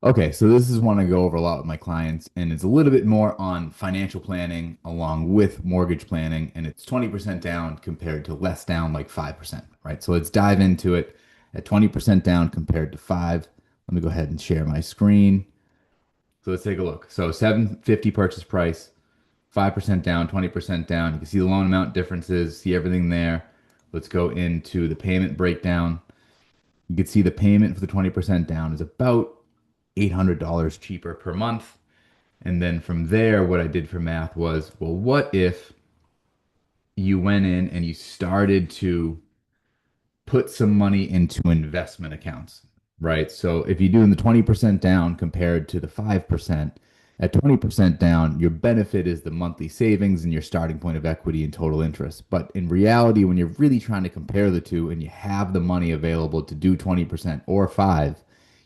Okay, so this is one I go over a lot with my clients, and it's a little bit more on financial planning along with mortgage planning, and it's 20% down compared to less down, like 5%, right? So let's dive into it at 20% down compared to 5. Let me go ahead and share my screen. So let's take a look. So 750 purchase price, 5% down, 20% down. You can see the loan amount differences, see everything there. Let's go into the payment breakdown. You can see the payment for the 20% down is about $800 cheaper per month. And then from there, what I did for math was, well, what if you went in and you started to put some money into investment accounts, right? So if you're doing the 20% down compared to the 5%, at 20% down, your benefit is the monthly savings and your starting point of equity and total interest. But in reality, when you're really trying to compare the two and you have the money available to do 20% or 5,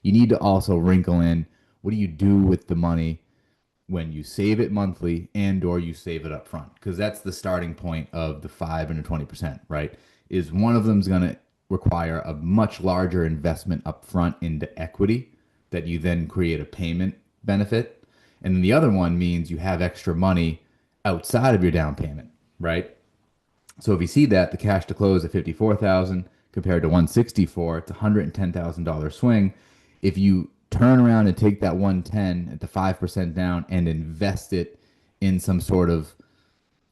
you need to also wrinkle in what do you do with the money when you save it monthly and or you save it up front, because that's the starting point of the 5 and the 20%, right? Is one of them's going to require a much larger investment up front into equity that you then create a payment benefit, and then the other one means you have extra money outside of your down payment, right? So if you see that the cash to close at 54,000 compared to 164, it's a $110,000 swing. If you turn around and take that 110 at the 5% down and invest it in some sort of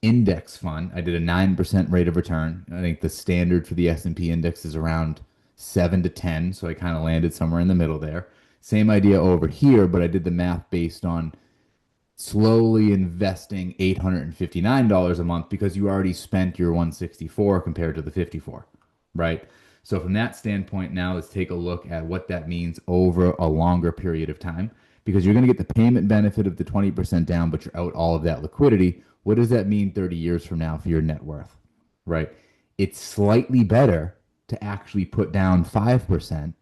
index fund, I did a 9% rate of return. I think the standard for the S&P index is around 7 to 10, so I kind of landed somewhere in the middle there. Same idea over here, but I did the math based on slowly investing $859 a month because you already spent your 164 compared to the 54, right? So from that standpoint, now let's take a look at what that means over a longer period of time, because you're going to get the payment benefit of the 20% down, but you're out all of that liquidity. What does that mean 30 years from now for your net worth, right? It's slightly better to actually put down 5%,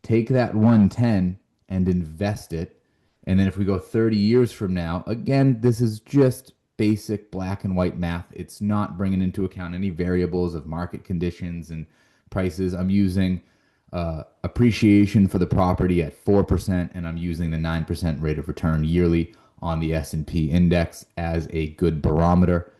take that 110 and invest it, and then if we go 30 years from now, again, this is just basic black and white math. It's not bringing into account any variables of market conditions and prices. I'm using appreciation for the property at 4%, and I'm using the 9% rate of return yearly on the S&P index as a good barometer.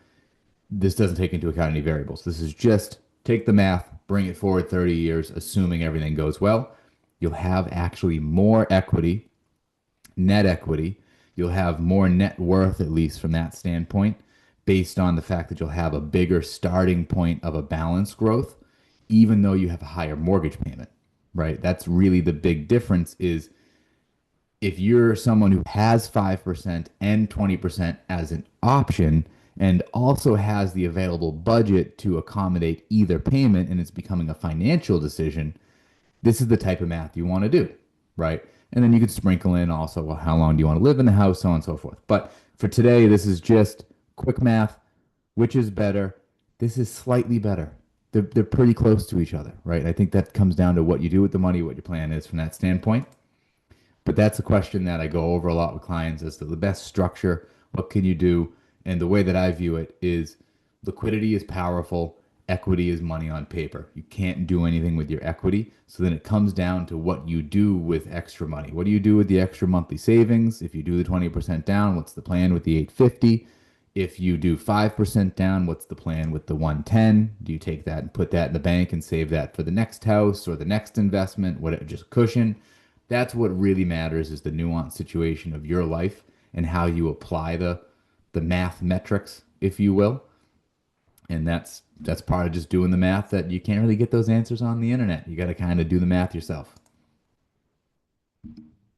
This doesn't take into account any variables. This is just take the math, bring it forward 30 years, assuming everything goes well. You'll have actually more equity, net equity. You'll have more net worth, at least from that standpoint, based on the fact that you'll have a bigger starting point of a balance growth, even though you have a higher mortgage payment, right? That's really the big difference is if you're someone who has 5% and 20% as an option and also has the available budget to accommodate either payment and it's becoming a financial decision, this is the type of math you want to do, right? And then you could sprinkle in also, well, how long do you want to live in the house, so on and so forth. But for today, this is just quick math. Which is better? This is slightly better. They're pretty close to each other, right? I think that comes down to what you do with the money, what your plan is from that standpoint. But that's a question that I go over a lot with clients as to the best structure. What can you do? And the way that I view it is liquidity is powerful. Equity is money on paper. You can't do anything with your equity. So then it comes down to what you do with extra money. What do you do with the extra monthly savings? If you do the 20% down, what's the plan with the 850? If you do 5% down, what's the plan with the 110? Do you take that and put that in the bank and save that for the next house or the next investment? What, just cushion? That's what really matters is the nuanced situation of your life and how you apply the math metrics, if you will. And that's part of just doing the math that you can't really get those answers on the internet. You got to kind of do the math yourself.